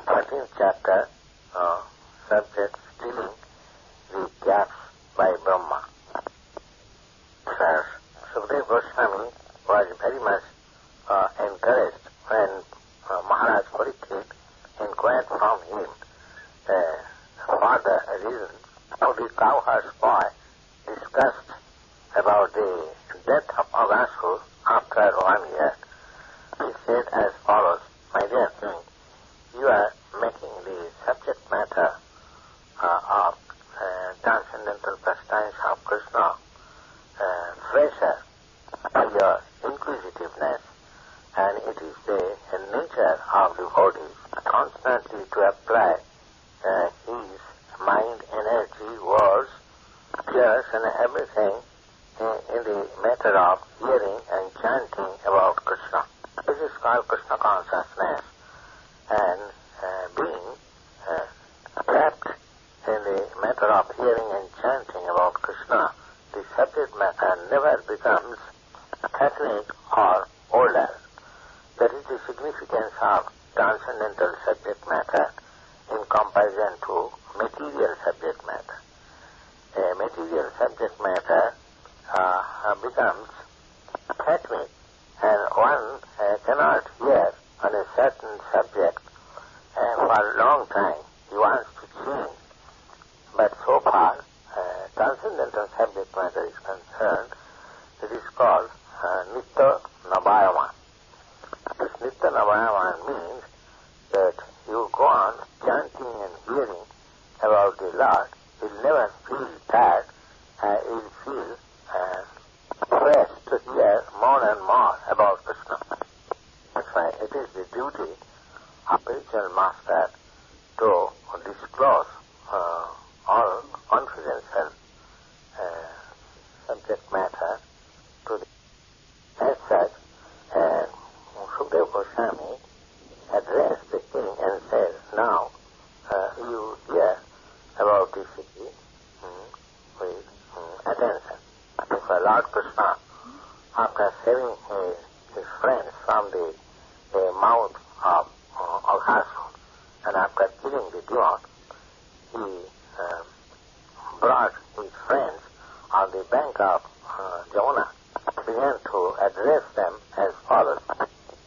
13th chapter, subject stealing the calves by Brahma. Sir, Sukadeva Goswami was very much encouraged when Maharaj Parikshit inquired from him for the reason how the cowherd's boy discussed about the death of Aghasur after 1 year. He said as follows: "My dear king, you are making the subject matter of transcendental pastimes of Krishna fresher by your inquisitiveness, and it is the nature of devotees constantly to apply his mind, energy, words, tears, and everything in the matter of hearing and chanting about Krishna. This is called Krishna Consciousness, and being trapped in the matter of hearing and chanting about Krishna, the subject matter never becomes ethnic or older. That is the significance of transcendental subject matter in comparison to material subject matter. Material subject matter becomes ethnic, and one cannot hear on a certain subject for a long time. He wants to change. But so far, transcendental subject matter is concerned, it is called Nitta Nabhayaman. This Nitta Nabhayaman means that you go on chanting and hearing about the Lord. You'll never feel tired. You'll feel fresh to hear more and more about Krishna. That's why it is the duty of spiritual master to disclose all confidential subject matter to the. As such, Sukadeva Goswami addressed the king and said, "Now you hear about this city with attention." For Lord Krishna, after saving his friends from the mouth of Aghasur, and after killing the demon, he brought his friends on the bank of Jamuna, began to address them as follows,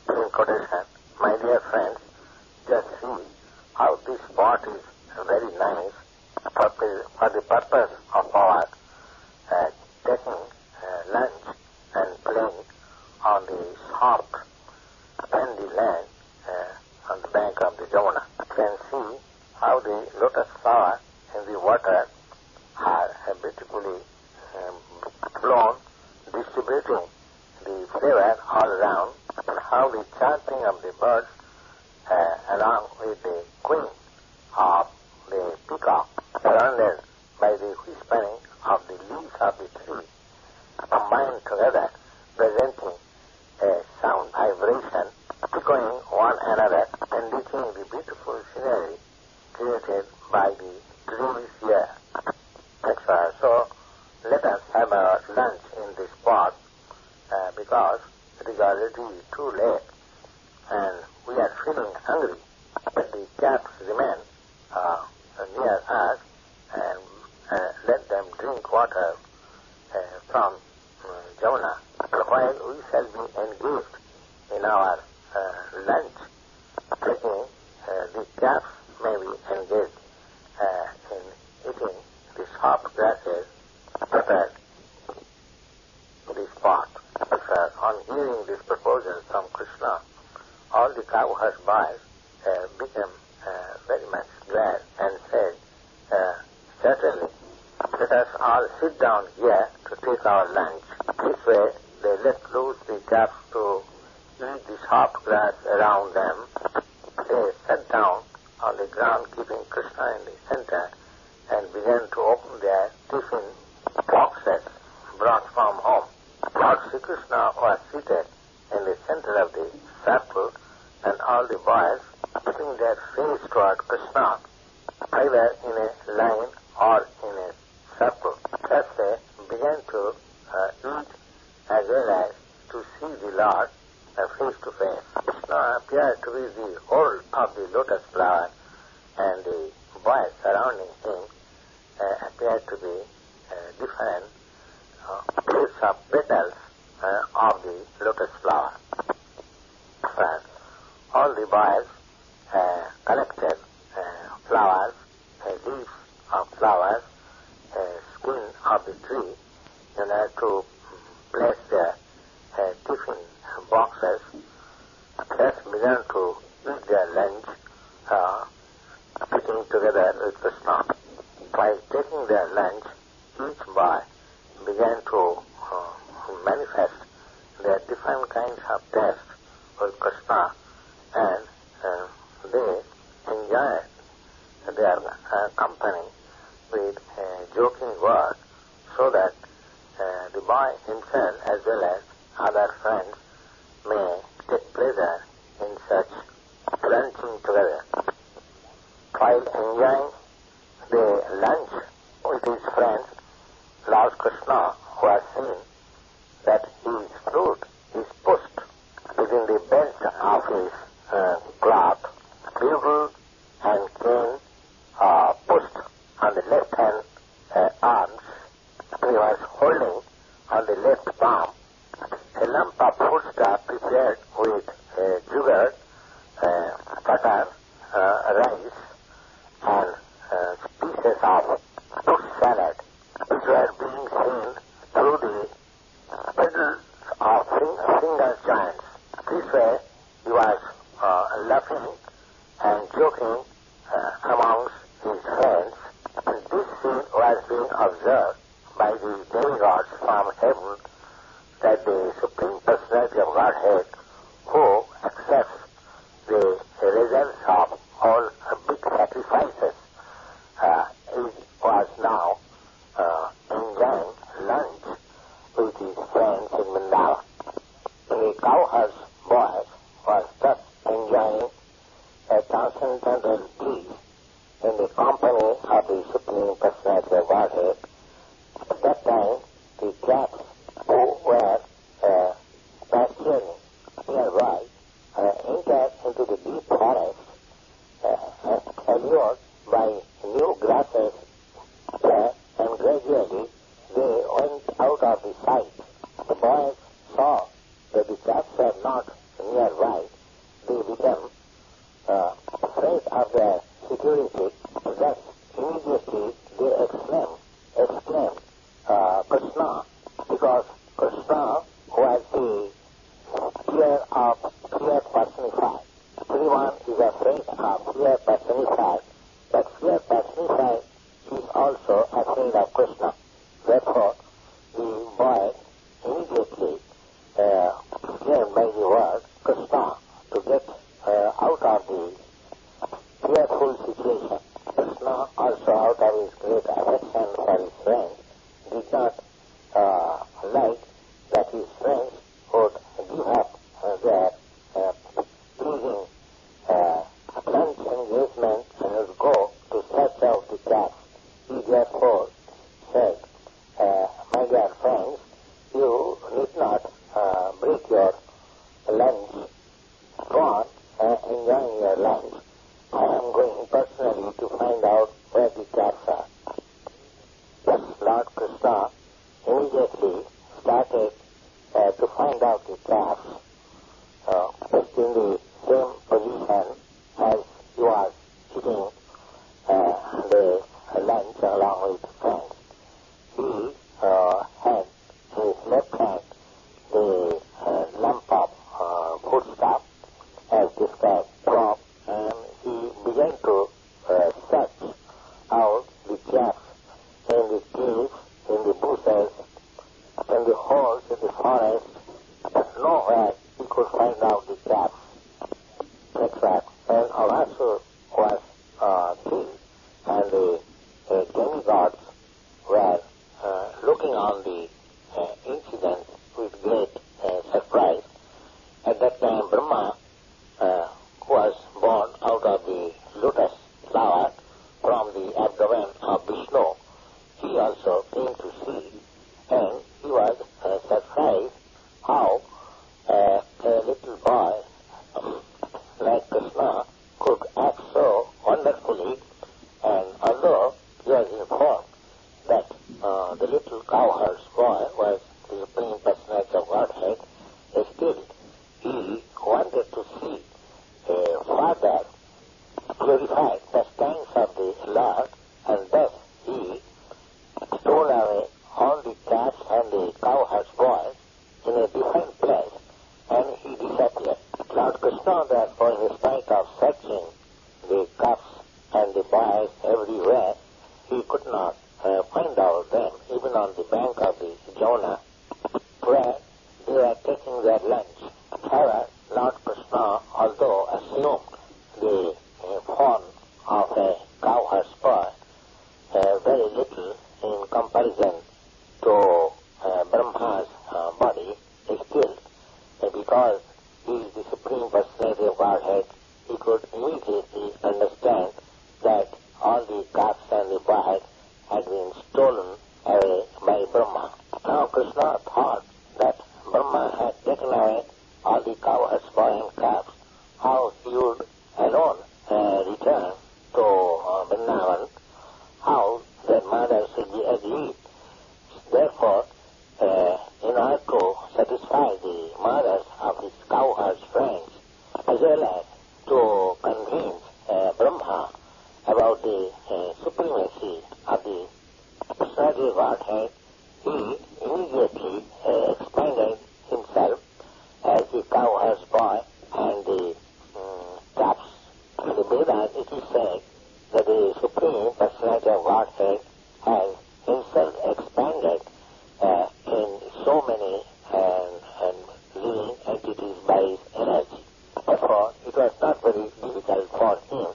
in quotation: "My dear friends, just see how this spot is very nice for the purpose of our taking lunch and playing on the soft, sandy land on the bank of the Jamuna. You can see how the lotus flower in the water are beautifully blown, distributing the flavor all around, and how the chanting of the birds along with the queen of the peacock, surrounded by the whispering of the leaves of the tree, combined together, presenting a sound vibration, echoing one another, enriching the beautiful scenery created by the trees here. Etc. So let us have our lunch in this spot because it is already too late and we are feeling hungry. But the calves remain near us, and let them drink water from Jamuna, while we shall be engaged in our lunch, taking the calves may be engaged in eating the soft grasses prepared in the spot." On hearing this proposal from Krishna, all the cowherd boys became very much glad and said, "Certainly, let us all sit down here to take our lunch." This way, they let loose the calves to eat the soft grass around them. They sat down on the ground, keeping Krishna in the center, and began to open their tiffin boxes brought from home. Lord Sri Krishna was seated in the center of the circle, and all the boys keeping their face toward Krishna, either in a line or in a circle. Thus they began to eat as well as to see the Lord face to face. Krishna Krishna appeared to be the whole of the lotus flower, and the boys surrounding him appeared to be different bits of petals of the lotus flower. All the boys collected flowers, leaves of flowers, skin of the tree, in order to place their tiffin boxes. Thus began to eat their lunch, sitting together with Krishna. While taking their lunch, each boy began to manifest their different kinds of taste with Krishna, and they enjoyed their company with joking words, so that the boy himself as well as other friends may take pleasure in such lunching together. While enjoying the lunch with his friends, Lord Krishna was seen that his flute is pushed within the belt of his cloth, bugle and cane pushed on the left hand arms. He was holding on the left palm a lump of foodstuff prepared with sugar, butter, rice, and pieces of fruit salad, which were being seen through the pedals of finger joints. This way he was laughing and joking amongst his friends, and this scene was being observed by the demigods from heaven, that the Supreme Personality of Godhead, who accepts the results of all big sacrifices, was now enjoying lunch with his friends in Vrindavan. The cowherd's boy was thus enjoying a transcendental peace in the company of the Supreme Personality of Godhead. At that time, the Calves who were pasturing nearby entered into the deep forest, allured by new grasses, and gradually they went out of the sight. The boys saw that the Calves were not nearby. They became afraid of their security. Thus, immediately they exclaimed, Krishna, because Krishna was the fear personified. Everyone is afraid of fear personified, but fear personified is also afraid of Krishna. Therefore, the boy immediately exclaimed by the word Krishna to get out of the fearful situation. Krishna, also out of his great affection for his friends, did not like that his friends would give up their pleasing lunch engagement and would go to search out the Calves. He therefore said, my dear friends, you need not break your lunch. Go on enjoying your lunch. I am going personally to find out where the Calves are. Thus Lord Krishna immediately started to find out the Calves, just in the same position as he was eating the lunch along with friends. He had in his left hand the lump of foodstuff, as described above, and he began to search out the Calves in the caves, in the bushes, in the holes in the forest, but nowhere he could find out the Calves. That's right. And Avasur was killed, and the demigods glorified the strength of the Lord, and thus he stole away all the calves and the cowherd's boys in a different place, and he disappeared. Lord Krishna, therefore, in spite of searching the calves and the boys everywhere, he could not find out them, even on the bank of the Jona, where they were taking their lunch. However, Lord Krishna, although assumed the form of a cowherd's boy, very little in comparison to Brahma's body, still, because he is the Supreme Personality of Godhead, he could immediately understand that all the calves and the boys had been stolen away by Brahma. Now Krishna thought that Brahma had taken away all the cowherds, boys and calves, how he would alone return to Vrindavan, how their mother should be agreed. Therefore, in order to satisfy the mothers of his cowherds' friends, as well as to convince Brahma about the supremacy of the personality of Godhead, he immediately expanded himself as the cowherd's boy and the calves. In the Vedas, it is said that the Supreme Personality of Godhead has himself expanded in so many living entities by his energy. Therefore, it was not very difficult for him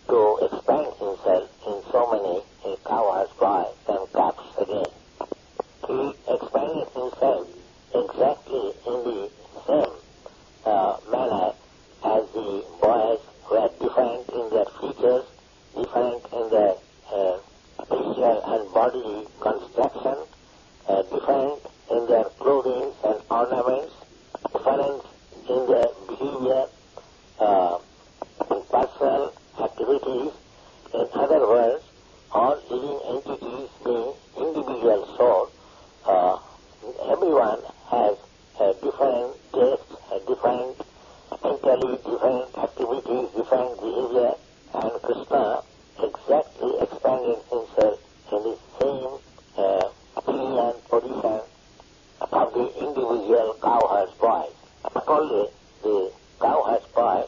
to expand himself in so many cowherds, boys and calves again. He expanded himself exactly in the same manner as the boys were different in their features, different in their facial and bodily construction, different in their clothing and ornaments, different in their behavior, in personal activities. In other words, all living entities being individual soul, everyone has different tastes, different mentally, different activities, different behavior, and Krishna exactly expanded himself in the same opinion, position of the individual cowherd's boy. Not only the cowherd's boy,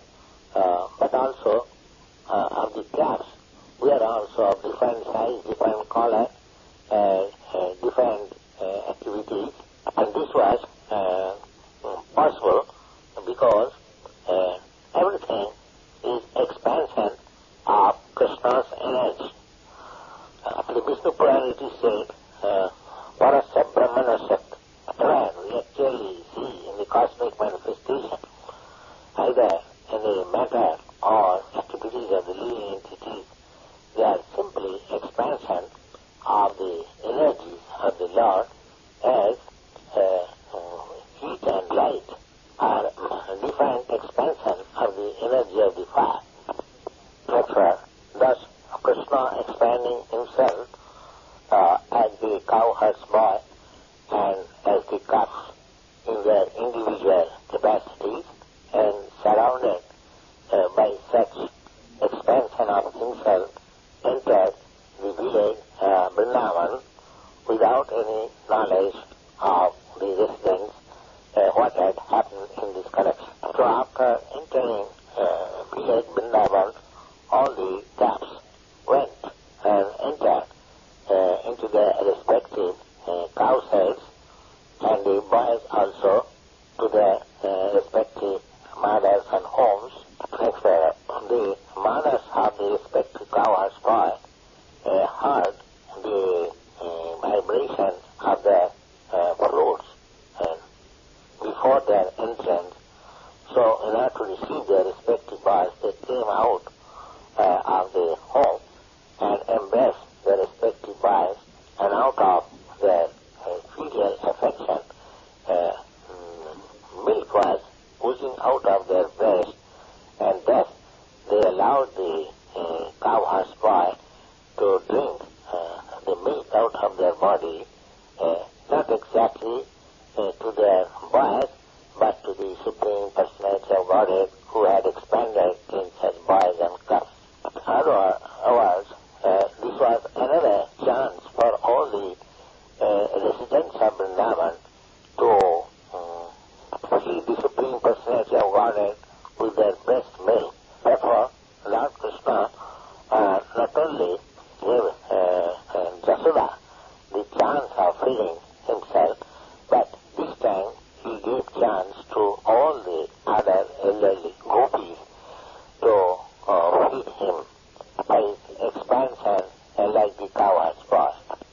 but also of the calves. We are also of different size, different color, different activities, and this was possible because everything is expansion of Krishna's energy. The Vishnu Purana it is said, Parasya Brahmanasya, where we actually see in the cosmic manifestation, either in the matter or activities of the living entities, they are simply expansion of the energies of the Lord, as heat and light are different expansion of the energy of the fire. Therefore, thus Krishna expanding himself as the cowherd's boy and as the calves in their individual capacities, and surrounded by such expansion of himself, entered the village Vrindavan without any knowledge of the residents what had happened in this connection. So after entering village Vrindavan, all the calves went and entered into their respective cow cells, and the boys also to their respective mothers and homes. The mothers of the respective cowherds boy heard the vibration of their fruits before their entrance. So in order to receive their respective boys, they came out of the home and embraced their respective boys, and out of their filial affection, milk was oozing out of their breast, and thus they allowed the cowherd's boy to drink the milk out of their body, not exactly to their boys, but to the Supreme Personality of Godhead, who had expanded in such boys and calves. Lord Krishna not only gave Jasoda the chance of freeing himself, but this time he gave chance to all the other elderly gopis to feed him by expansion like the cow has passed.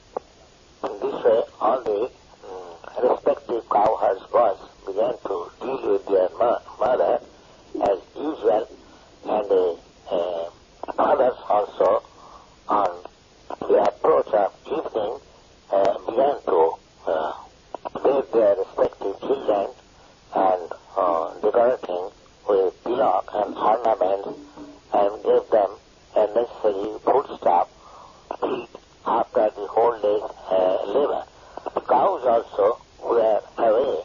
In this way, all the respective cowherds boys began to deal with their mother as usual, and the mothers also, on the approach of evening, began to bathe their respective children and decorating with tilak and ornaments, and gave them a necessary foodstuff to eat after the whole day's labor. The cows also were away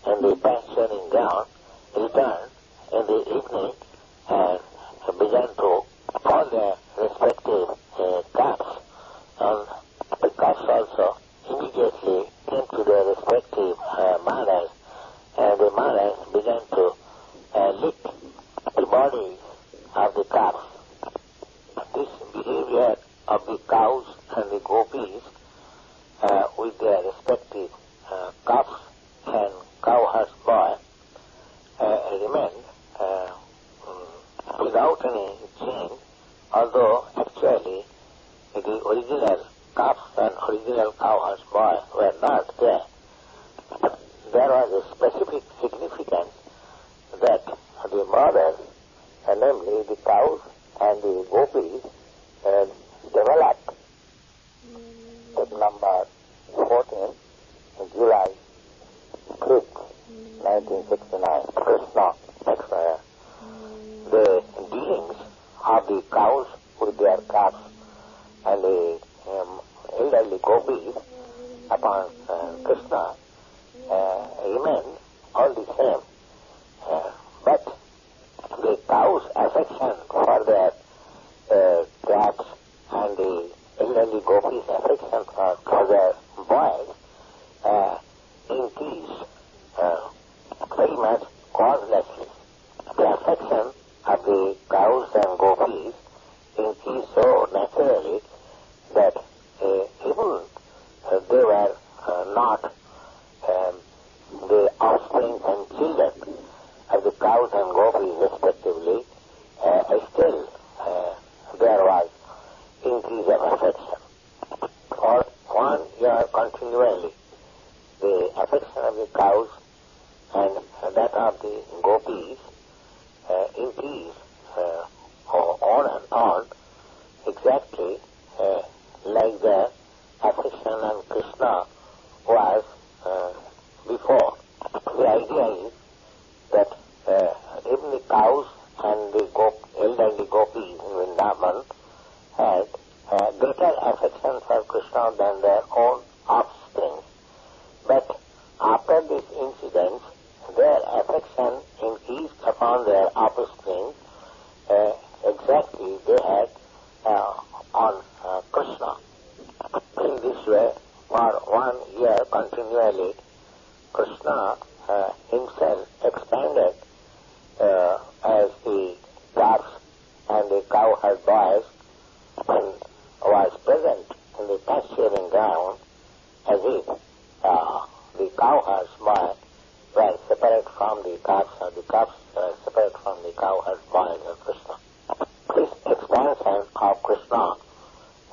in the pasturing ground, returned in the evening and began to call their respective calves. And the calves also immediately came to their respective mothers, and the mothers began to lick the bodies of the calves. This behavior of the cows and the gopis with their respective calves and cowherds boy remained without any change, although actually the original calves and original cowherds boy were not there. There was a specific significance that the mothers, namely the cows and the gopis, developed at number 14, July 5th, 1969, Krishna. The dealings of the cows with their calves and the elderly gopis upon Krishna remained all the same. But the cows' affection for their calves and the elderly gopis' affection for their boys increased very much causelessly. The affection of the cows and gopis increased so naturally that even they were not the offspring and children of the cows and gopis respectively, still there was increase of affection. For 1 year continually, the affection of the cows and that of the gopis increased on and on, exactly like the affection on Krishna was before. The idea is that even the cows and the elderly gopis in Vrindavan had greater affection for Krishna than their own offspring. But after this incident, their affection increased upon their offspring exactly they had on Krishna. In this way, for 1 year continually, Krishna himself expanded as the calves and the cowherd boys and was present in the pasturing ground as if the cowherds boys were separate from the calves and the calves were separate from the cowherd boys of Krishna. This expansion of Krishna,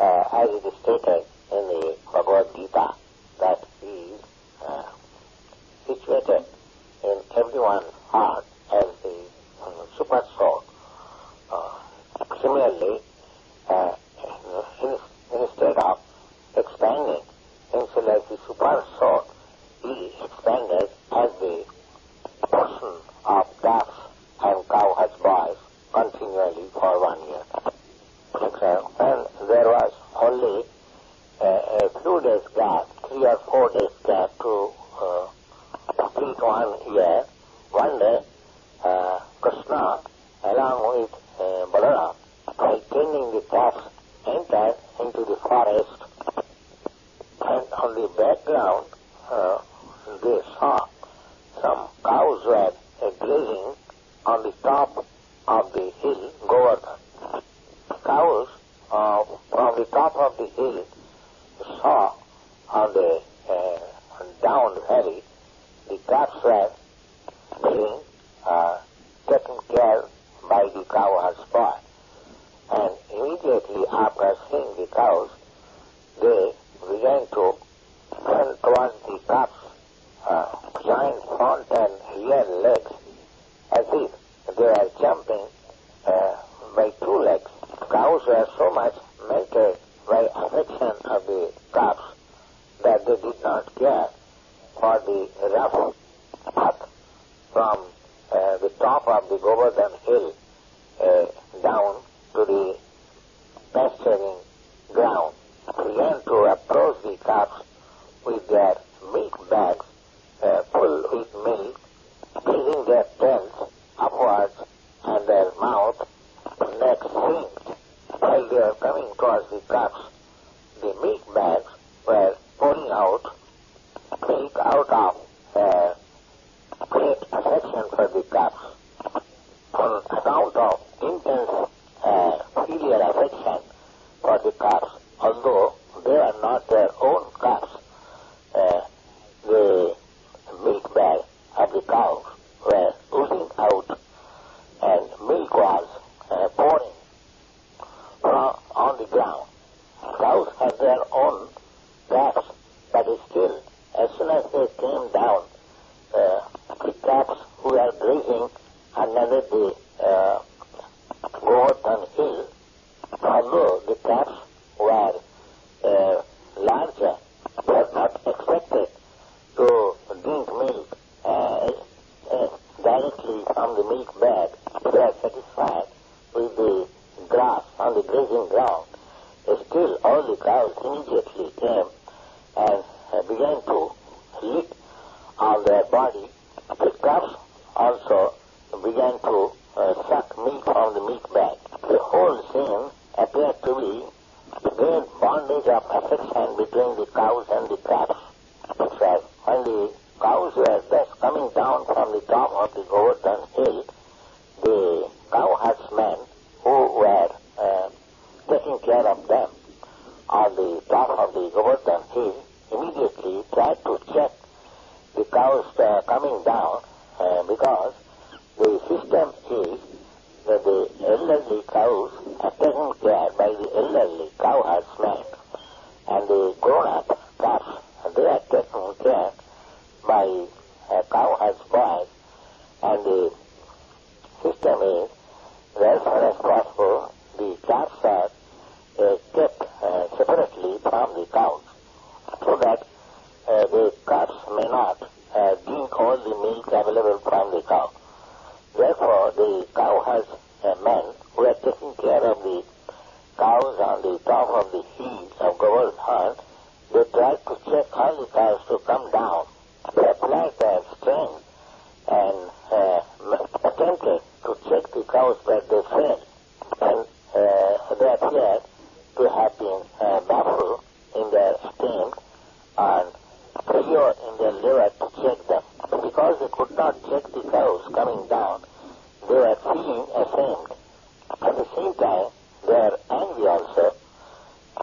as it is stated in the Bhagavad-gītā, that is situated in everyone's heart as the super soul. Similarly, instead of expanding into like the super soul, he expanded as the portion of calves and cowherds boys continually for 1 year. And there was only a few days gap, 3 or 4 days gap to complete 1 year. One day, Krishna, along with Balaram, by tending the calves, entered into the forest, and on the background they saw some cows were grazing on the top of the hill Govardhan. top of the hill saw on the down valley the calves were being taken care by the cowherd's boy. And immediately after seeing the cows, they began to run towards the calves' giant front and rear legs, as if they were jumping by two legs. Cows were so much melted by affection of the calves that they did not care for the rough path from the top of the Govardhan hill down to the pasturing ground. Began to approach the calves with their milk bags full with milk, raising their tails upwards and their mouth, neck slinked. While they were coming towards the calves, the milk bags were pouring out milk out of great affection for the calves. On account of intense filial affection for the calves, although they are not their own calves, the milk bag of the cows were oozing out and milk was pouring on the ground. Cows had their own calves, but still, as soon as they came down, the calves who were grazing under the Govardhan hill, although the calves were larger, were not expected to drink milk directly from the milk bag. They were satisfied with the grass on the grazing ground. Still, all the cows immediately came and began to lick on their body. The calves also began to suck milk from the milk bag. The whole scene appeared to be the great bondage of affection between the cows and the calves. Because when the cows were thus coming down from the top of the Govardhan hill, the cowherdsmen who were taking care of them on the top of the Govardhan hill immediately tried to check the cows coming down because the system is that the elderly cows are taken care by the elderly cowherdsmen, and the grown-up calves, they are taken care by cowherds boys, and the system is that as far as possible the calves are kept separately from the cows, so that the calves may not drink all the milk available from the cow. Therefore, the cowherds men who are taking care of the cows on the top of the hills of Govardhan, they tried to check all the cows to come down. They applied their strength and attempted to check the cows, but they failed. And they appeared to have been baffled in their attempt and failure in their liver to check them. Because they could not check the cows coming down, they were feeling ashamed. At the same time, they were angry also.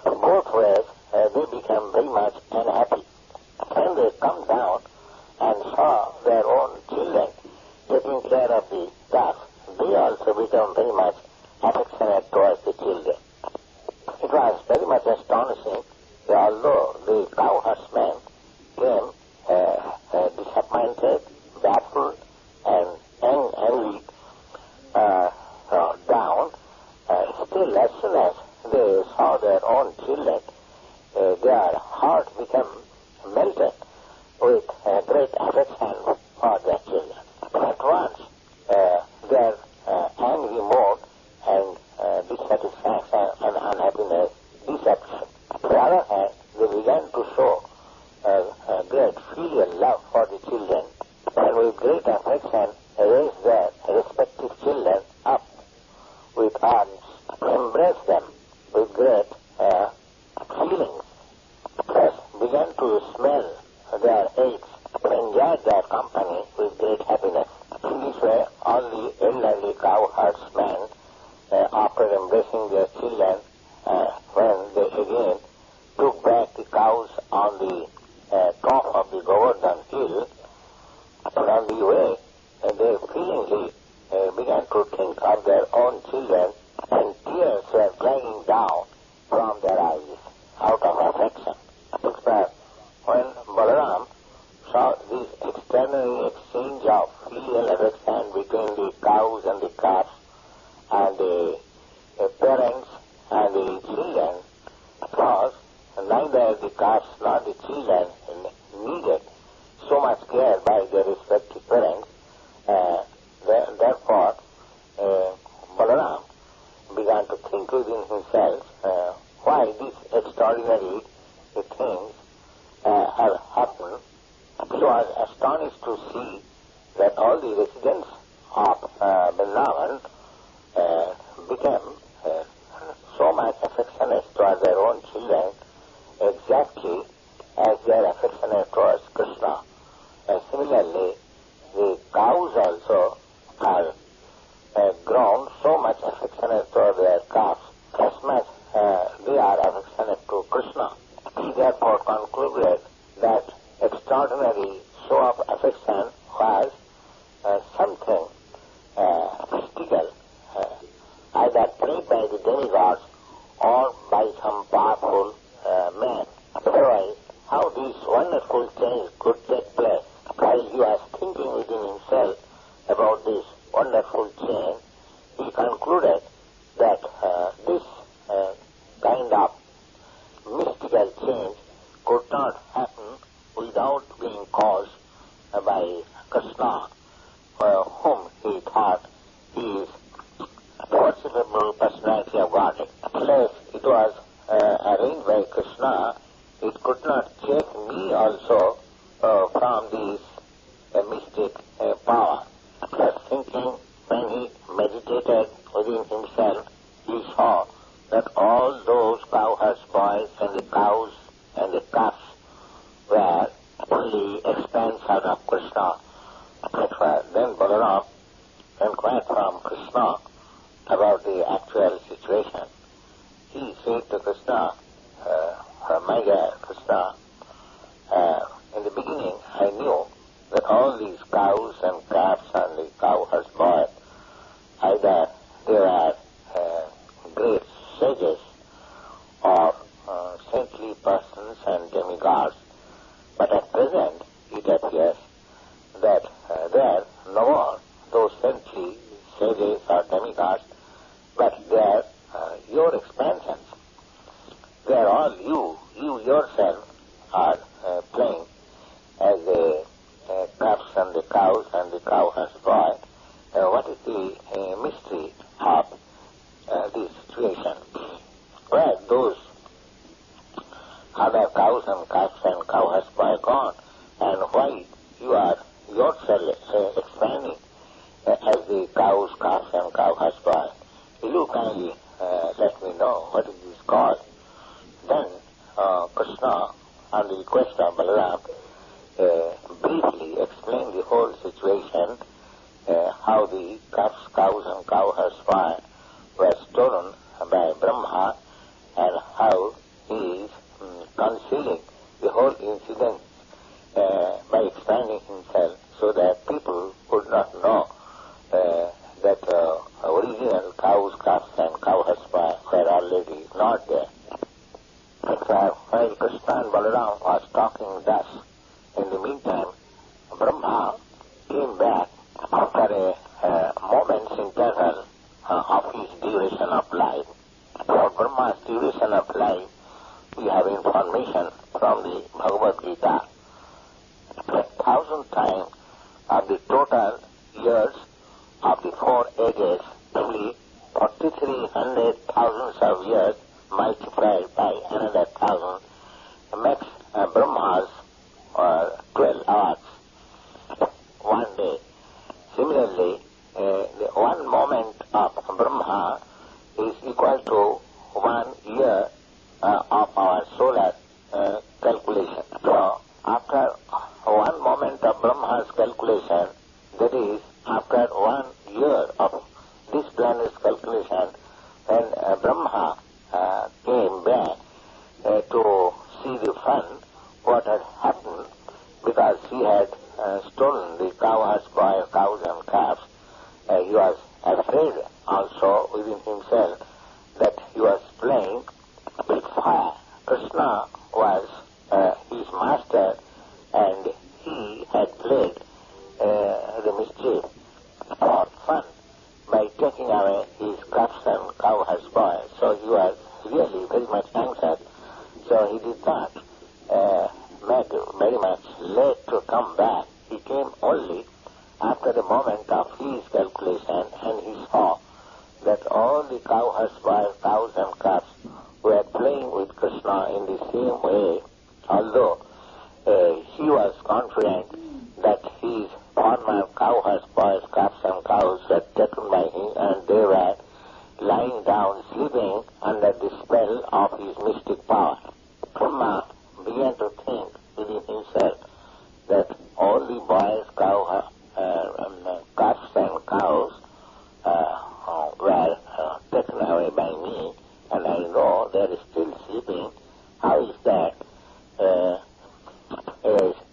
Both ways, they became very much unhappy. When they come down and saw their own children taking care of the calves, they also became very much affectionate towards the children. It was very much astonishing that although the cowherdsmen came disappointed, baffled, and angry down, still as soon as they saw their own children, their heart became melted with great affection for their children. At once, their angry mood and dissatisfaction and unhappiness disappeared. On the other hand, they began to show great filial love for the children, and with great affection raised their respective children up with arms, embraced them with great feelings, thus began to smell their eggs, enjoyed their company with great happiness. In this way, all the elderly cowherdsmen, after embracing their children, when they again took back the cows on the top of the Govardhan hill. On the way, they feelingly began to think of their own children, and tears were flowing down from their eyes out of affection. But when Balaram saw this extraordinary exchange of filial affection between the cows and the calves and the parents and the children, because neither the calves nor the children needed so much care by their respective parents, therefore Balaram began to think within himself why these extraordinary things have happened. He was astonished to see that all the residents of Vrindavan became so much affectionate towards their own children, exactly as they are affectionate towards Krishna. Similarly, the cows also are grown so much affectionate toward their calves, as much they are affectionate to Krishna. He therefore concluded that extraordinary show of affection was something mystical, either played by the demigods or by some powerful man. Otherwise, how this wonderful change could take place? While he was thinking within himself about this wonderful change, he concluded that this kind of mystical change could not happen without being caused by Krishna, whom he thought is the worshipable personality of Godhead. Unless it was arranged by Krishna, it could not check me also from this mystic power. Just thinking, when he meditated within himself, he saw that all those cowherds boys and the cows and the calves were only expanse out of Krishna. Then Balaram inquired from Krishna about the actual situation. He said to Krishna, my dear Krishna, in the beginning I knew that all these cows and calves and the cowherds boys, either they were great sages or saintly persons and demigods, but at present it appears that they are no more those saintly sages or demigods, but they are your expansions. They are all you yourself are playing as the calves and the cows and the cowherds boy. What is the mystery of this situation? Where those other cows and calves and cowherds boy gone, and why you are yourself expanding as the cows, calves and cowherds boy? Will you kindly let me know what is this cause? Then Krishna, on the request of Balaram, briefly explained the whole situation, how the calves, cows and cowherds were stolen by Brahma, and how he is concealing the whole incident by expanding himself so that people would not know that original cows, calves and cowherds were already not there. While Krishna and Balaram was talking thus, in the meantime, Brahma came back after a moment's interval of his duration of life. For Brahma's duration of life, we have information from the Bhagavad-gītā. 1,000 times of the total years of the 4 ages, namely 4,300,000 of years multiplied by another 1,000, makes Brahma's 12 hours one day. Similarly, the one moment of Brahma is equal to 1 year of our solar calculation. So, after one moment of Brahma's calculation, that is, after 1 year of this planet's calculation, when Brahma came back, playing with fire. Krishna was his master, and he had played the mischief for fun by taking away his cups and cowherd's boy. So he was really very much anxious. So he did not make very much late to come back. He came only after the moment of his calculation, and he saw that all the cowherd's boys, cows and calves were playing with Krishna in the same way, although he was confident that his former cowherd's boys, calves and cows were taken by him, and they were lying down, sleeping under the spell of his mystic power. Brahma began to think within himself that all the boys, calves and cows were taken away by me, and I know they are still sleeping. How is that?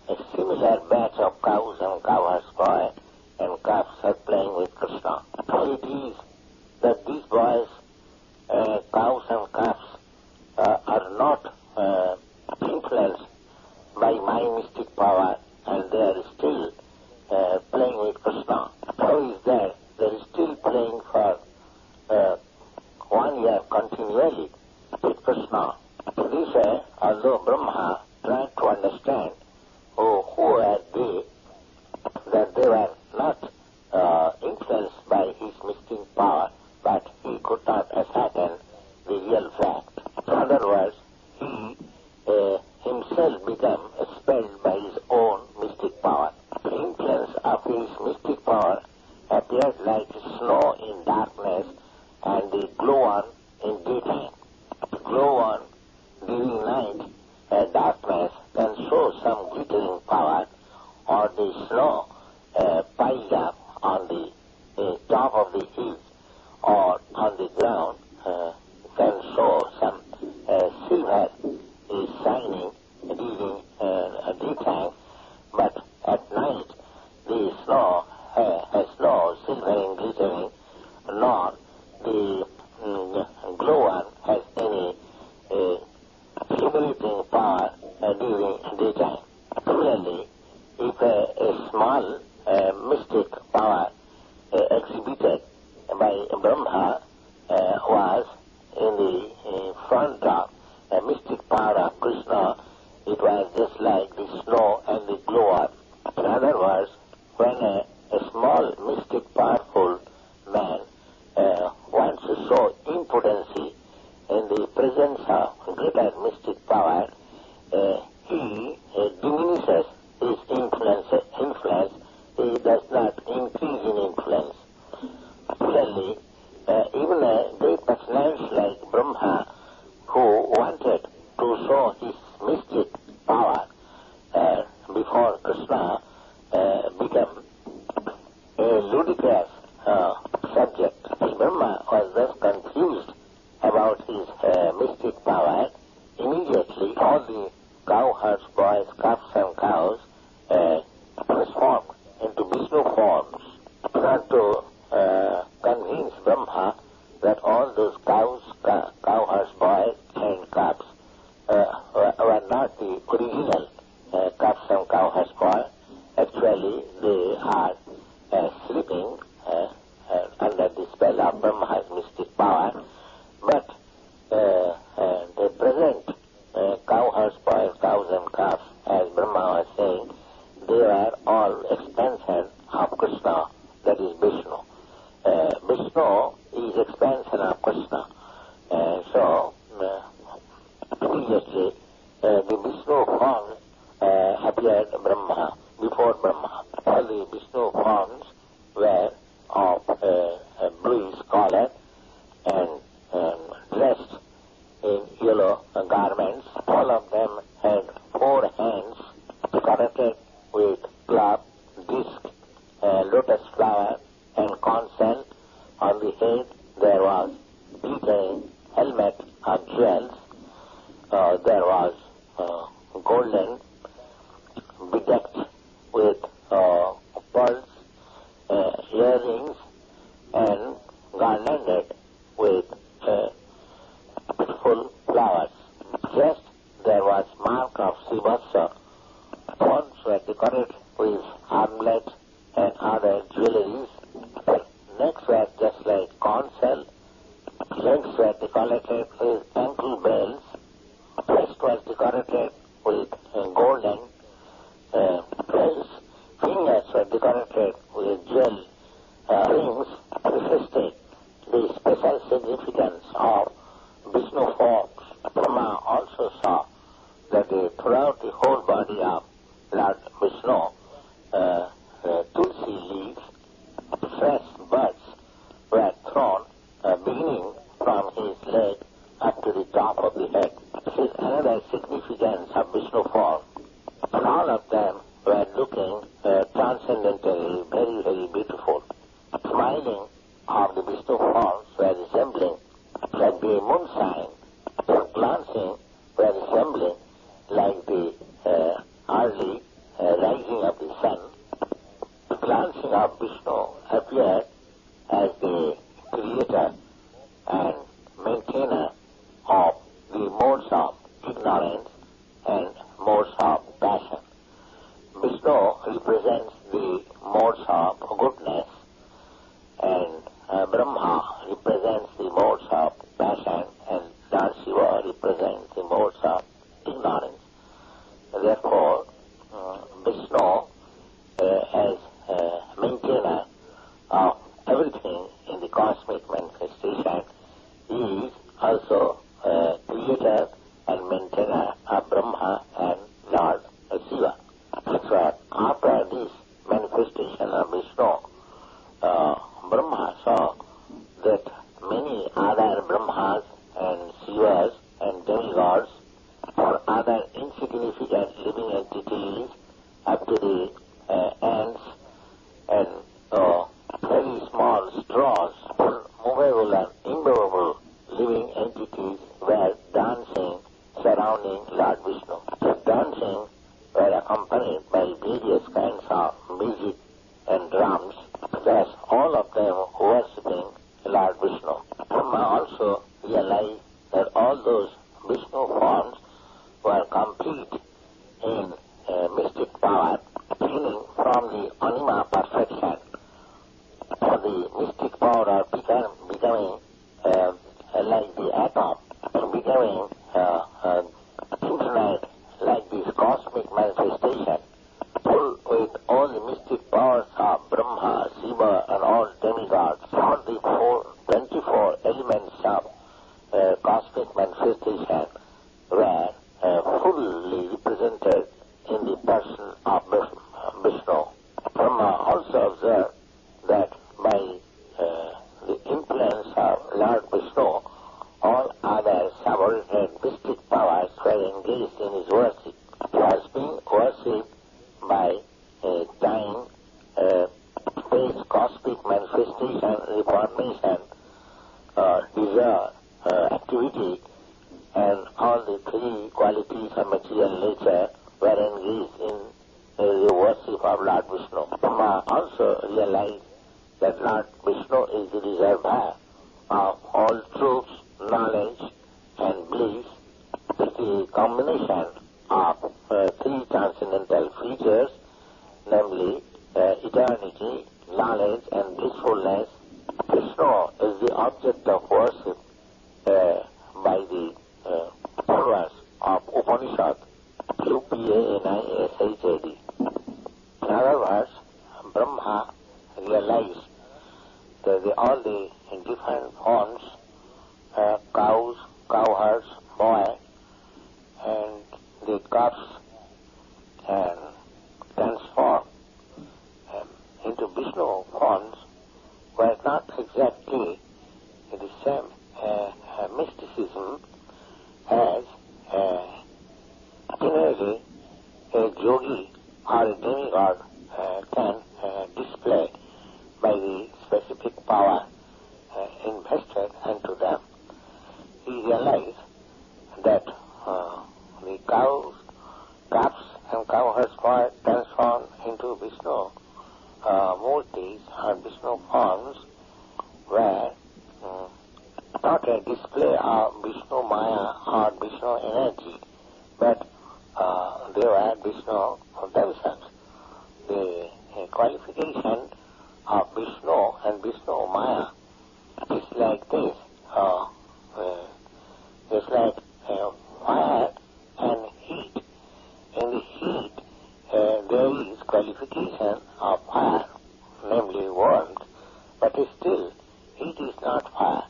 A similar batch of cows and cowherd's boy and calves are playing with Krishna. How it is that these boys, cows and calves, are not influenced by my mystic power, and they are still playing with Krishna. How is that? They are still playing for 1 year continually with Krishna. This way, although Brahma tried to understand who were they, that they were not influenced by his mystic power, but he could not ascertain the real fact. In other words, he himself became spelled by his own mystic power. The influence of his mystic power appeared like snow in darkness, and the glow-on in daytime. The glow-on during night darkness can show some glittering power, or the snow piled up on the top of the hills or on the ground can show some silver is shining during daytime, but at night the snow has no silvering glittering, nor the glow-on has any illuminating power during daytime. Similarly, if a small mystic power exhibited by Brahma was in the front of a mystic power of Krishna, it was just like the snow and the glow-on. In other words, when a small mystic powerful man wants to show impotency in the presence of greater mystic power, he diminishes his influence. He does not increase in influence. Similarly, even a great personality like Brahma, who wanted to show his mystic power before Krishna, became a ludicrous subject. Brahma was thus confused about his mystic power. Immediately, all the cowherds, boys, calves and cows transformed into Vishnu forms, not to convince Brahma that all those cows, cowherds, boys and calves were not the original calves and cowherds boys. Actually, they are sleeping under the spell of Brahma's mystic power, but the present cowherds, boys, cows and calves, as Brahma was saying, they are all expansion of Krishna, that is Vishnu. Vishnu is expansion of Krishna. So, immediately, the Vishnu forms appeared before Brahma. All the Vishnu forms were of bluish color and dressed in yellow garments. All of them had 4 hands connected with club, disc, lotus flower and conch shell. On the head there was glittering helmet of jewels. There was golden, bedecked with pearls, earrings, and garlanded with beautiful flowers. Just there was mark of Srivasa. Wands were decorated with armlets and other jewelries. Necks were just like corn shell. Legs were decorated with ankle bells. Breast was decorated with golden bells. Fingers were decorated with jewel rings, reflecting the special significance of Vishnu forms. Brahma also saw that throughout the whole body of Lord Vishnu, tulsi leaves, fresh buds were thrown, beginning from his leg up to the top of the head. This is another significance of Vishnu form. And all of them were looking transcendentally very, very beautiful. Smiling of the Vishnu forms were resembling like the moon sign. Glancing were resembling like the early rising of the sun. The glancing of Vishnu appeared as the creator and maintainer of the modes of ignorance and modes of passion. Vishnu represents the modes of goodness, and Brahma represents the modes of passion, and Lord Shiva represents the modes of ignorance. Therefore, Vishnu, as maintainer of everything in the cosmic manifestation, is also creator and maintainer of Brahma and Lord Shiva. So after this manifestation of Vishnu, Brahma saw that many other Brahmas and Shivas and demigods or other insignificant living entities up to the ants and very small straws, movable and immovable living entities were dancing surrounding Lord Vishnu. The dancing were accompanied by various kinds of music and drums, thus all of them worshipping Lord Vishnu. Brahma also realized that all those Vishnu forms were complete in mystic power, beginning from the anima perfection. The mystic power of becoming like the atom, becoming infinite like this cosmic manifestation, full with all the mystic powers of Brahma, Shiva and all demigods, all the 24 elements of cosmic manifestation were fully represented in the person of Vishnu. Brahma also observed that by the influence of Lord Vishnu, all other subordinate mystic powers were engaged in his worship. He was being worshipped by time, space, cosmic manifestation, reformation, desire, activity, and all the three qualities of material nature were engaged in the worship of Lord Vishnu. Brahma also realized that Lord Vishnu is the reservoir of all truths, knowledge, and bliss. With the combination of three transcendental features, namely eternity, knowledge, and blissfulness, Vishnu is the object of worship by the followers of Upanishad, Upanishad. In other words, Brahma realized that all the different forms, cows, cowherds, boy, and the calves, and transformed into Vishnu forms were not exactly the same mysticism as generally a yogi or a demigod can display by the specific power invested into them. He realized that the cows, calves, and cowherds were transformed into Vishnu murtis or Vishnu forms were not a display of Vishnu Maya or Vishnu energy, but they were Vishnu themselves. The qualification of Vishnu and Vishnu Maya is like this, just like fire and heat. In the heat, there is qualification of fire, namely warmth, but still heat is not fire.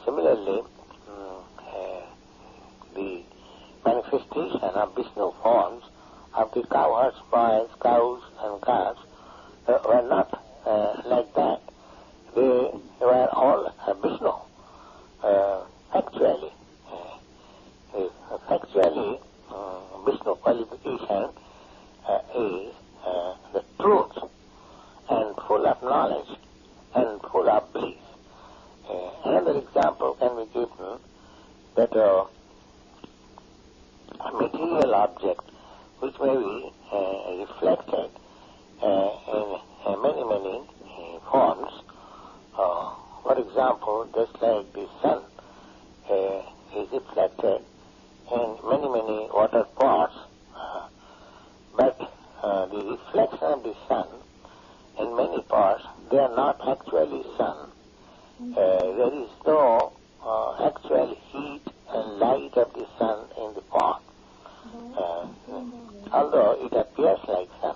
Similarly, the manifestation of Vishnu forms of the cowherds, boys, cows and calves were not like that. They were all Vishnu. Factually, Vishnu qualification is the truth and full of knowledge and full of bliss. Another example can be given that a material object which may be reflected in many forms. For example, just like the sun is reflected in many water pots, but the reflection of the sun in many parts, they are not actually sun. There is no actual heat and light of the sun in the pot, although it appears like sun.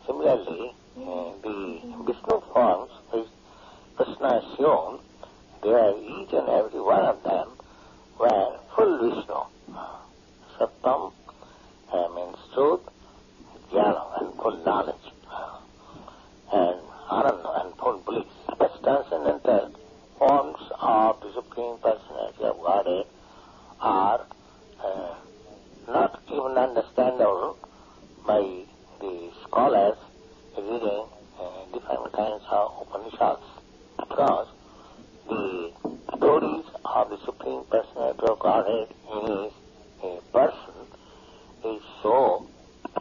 Similarly, the Vishnu forms which Krishna has shown, they are each and every one of them were full Vishnu. Sattam means truth, Jnana and full knowledge, and Ananda and full bliss. Such transcendental forms of the Supreme Personality of Godhead are not even understandable by the scholars reading different kinds of Upanishads, because the stories of the Supreme Personality of Godhead in his person is so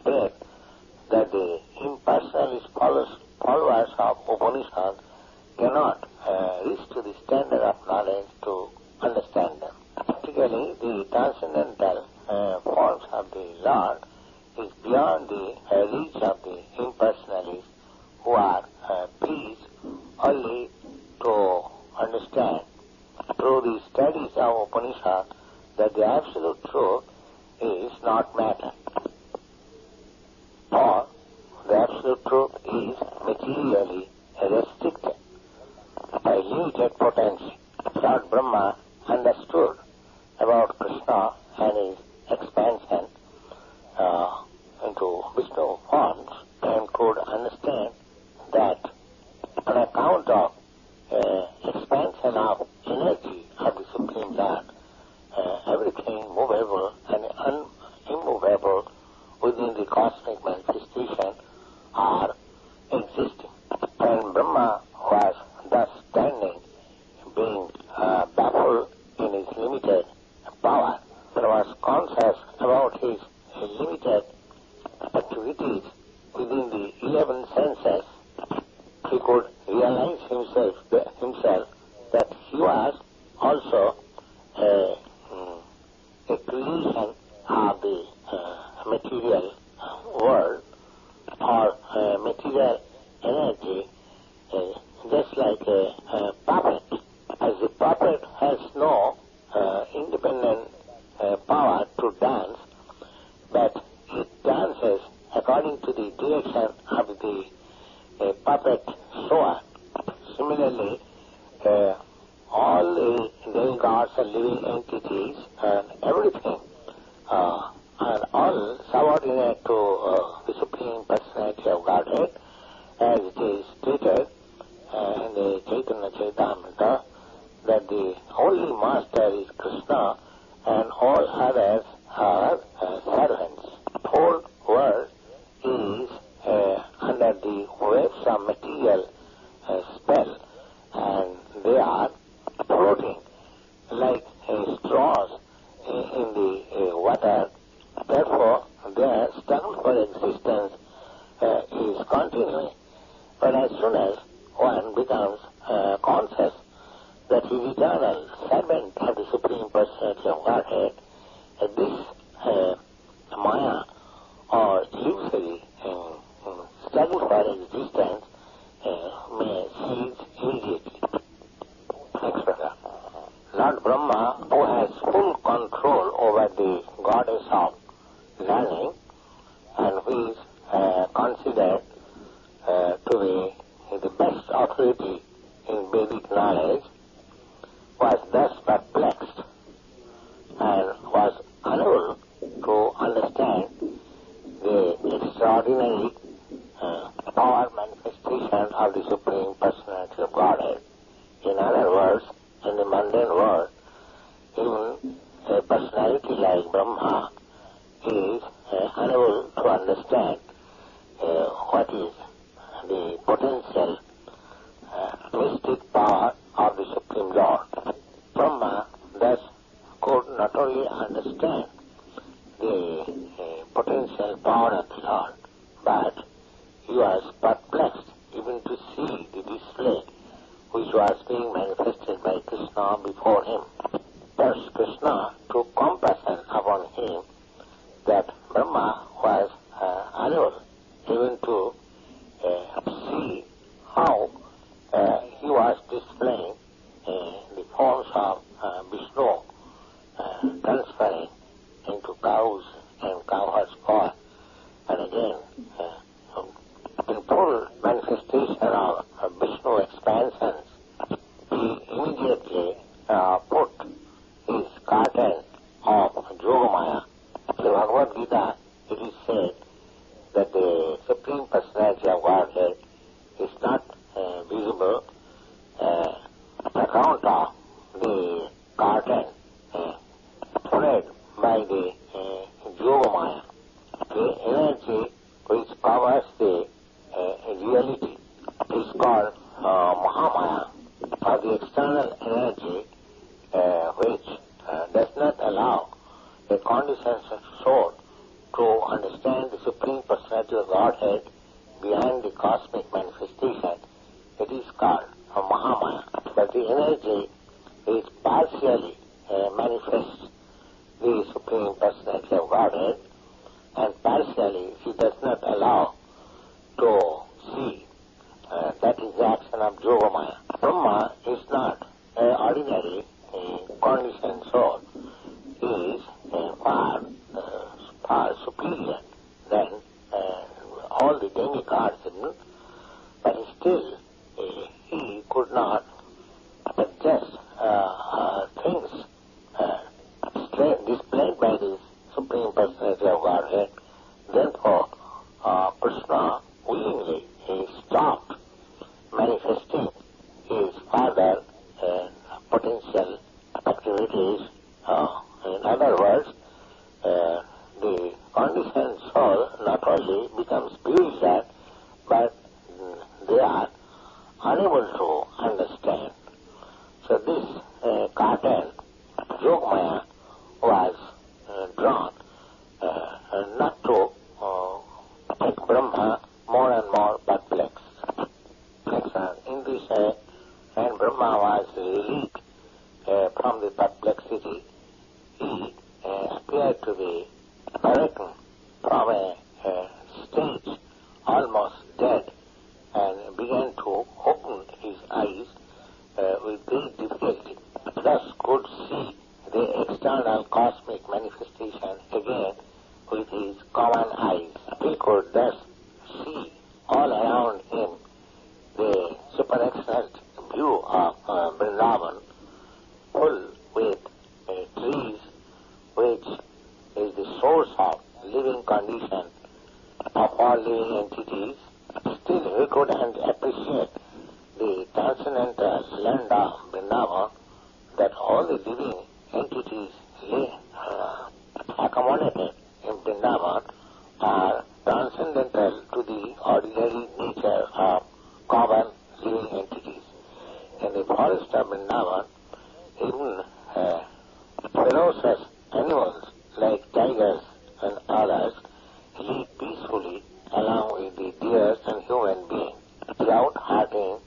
great that the impersonalist followers of Upanishads cannot reach to the standard of knowledge to understand them. Particularly, the transcendental forms of the Lord is beyond the reach of the impersonalists who are pleased only to understand through the studies of Upanishad that the absolute truth is not matter, or the absolute truth is materially restricted by limited potential. Lord Brahma understood about Krishna and his expansion into Vishnu forms and could understand that on account of expansion of energy of the Supreme Lord, everything movable and immovable within the cosmic manifestation are existing. And Brahma was thus standing, being baffled in his limited power, and was conscious about his limited activities within the 11 senses. He could realize himself that he was also a creation of the material world or material energy, just like a puppet. As the puppet has no independent power to dance, but it dances according to the direction of the puppet shower. Similarly, all the demigods and living entities and everything are all subordinate to the Supreme Personality of Godhead, as it is stated in the ЩrīCaitanyacaritāmṛta that the only master is Krishna and all others are servants. The whole world is under the waves of material spell, and they are floating like straws in the water. Therefore, their struggle for existence is continuing. But as soon as one becomes conscious that he is eternal servant of the Supreme Personality of Godhead. This Maya or illusory struggle for existence may cease immediately. Next verse. Lord Brahma, who has full control over the goddess of learning and who is considered to be the best authority in Vedic knowledge, was thus perplexed and was unable to understand the extraordinary power manifestation of the Supreme Personality of Godhead. In other words, in the mundane world, even a personality like Brahma is unable to understand what is the potential mystic power of the Supreme Lord. Brahma thus could not only understand the potential power of the Lord, but he was perplexed even to see the display which was being manifested by Krishna before him. Thus Krishna took compassion upon him that Brahma was unable even to see how he was displaying the forms of Vishnu transferring into cows and cowherds' paw, and again in full manifestation of Vishnu expansions, he immediately put his curtain of Yogamaya. In the Bhagavad Gita, it is said that the Supreme Personality of Godhead is not visible on account of the curtain spread by the Yogamaya, the energy which covers the reality is called Mahamaya, or the external energy which does not allow a conditioned soul to understand the Supreme Personality of Godhead behind the cosmic manifestation. It is called Mahamaya. But the energy which partially manifests the Supreme Personality of Godhead and partially she does not allow to see. That is the action of Yogamaya. Brahma is not an ordinary conditioned soul. He is far superior than all the demigods, but still he could not adjust things displayed by the Supreme Personality of Godhead. Therefore, Krishna willingly stopped manifesting his further potential activities. In other words, the conditioned soul not only becomes purified, but they are unable to understand. So this curtain, Yogamaya, was drawn not to make Brahma more and more perplexed. In this, when Brahma was relieved from the perplexity, he appeared to be awakened from a stage almost dead and began to open his eyes with great difficulty. Thus could see the external cosmic manifestation again with his common eyes. He could thus see all around him the super excellent view of Vrindavan, full with trees, which is the source of living condition of all living entities. Still, we could appreciate the transcendental land of Vrindavan, that all the living entities accommodated in Vrindavan are transcendental to the ordinary nature of common living entities. In the forest of Vrindavan, even ferocious animals like tigers and others live peacefully along with the deers and human beings without hurting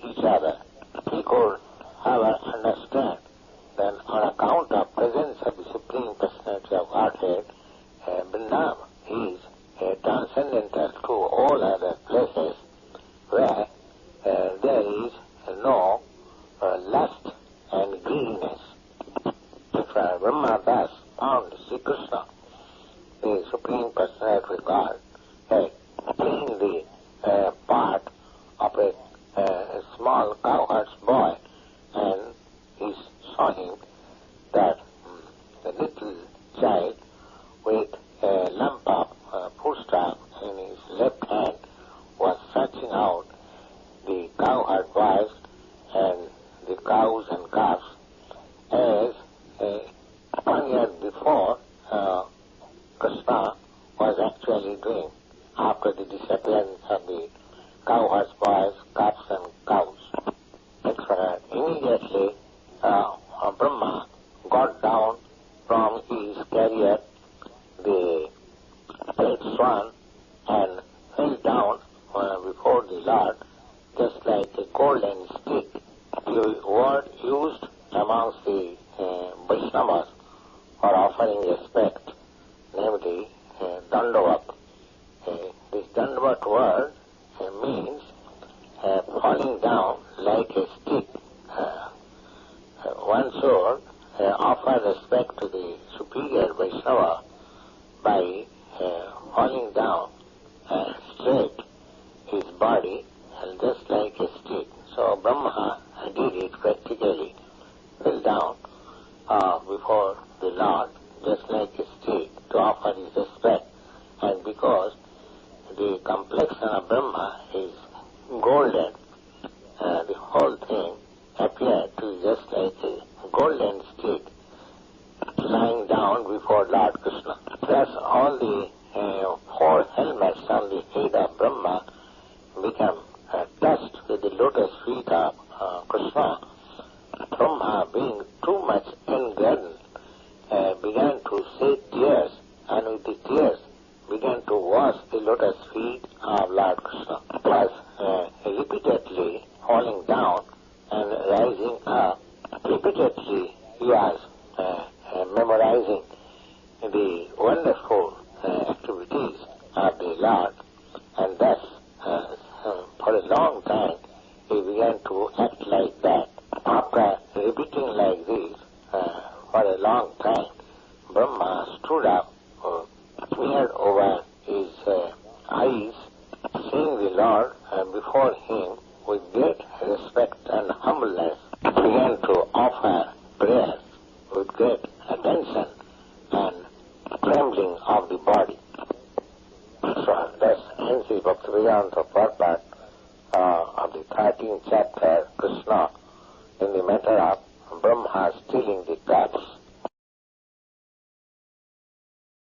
each other. He could Brahma thus found Sri Krishna, the Supreme Personality of God, playing the part of a small cowherd's boy, and he saw him that the little child with a lump of foodstuff in his left hand was searching out the cowherd boys and the cows and calves, as 1 year before Krishna was actually doing after the disappearance of the cowherd's boys, calves and cows. Immediately Brahma got down from his chariot, the great swan, and fell down before the Lord just like a golden stick. The word used amongst the Vaishnavas for offering respect, namely Dandavat. This Dandavat word means falling down like a stick. One should offer respect to the superior Vaishnava by falling down straight his body just like a stick. So Brahma did it practically, fell down before the Lord just like a stick to offer his respect. And because the complexion of Brahma is golden, the whole thing appeared to be just like a golden stick lying down before Lord Krishna. Thus all the 4 helmets on the head of Brahma become touched with the lotus feet of Krishna. Brahma, being too much engaddened, began to shed tears, and with the tears began to wash the lotus feet of Lord Krishna. Thus, repeatedly falling down and rising up, repeatedly he was memorizing the wonderful activities of the Lord, and thus for a long time he began to act like that. After repeating like this for a long time, Brahma stood up, smeared over his eyes, seeing the Lord before him with great respect and humbleness, began to offer prayers with great attention and trembling of the body. So thus ends the Bhaktivedanta Swami of the 13th chapter, Krishna, in the matter of Brahma stealing the cups.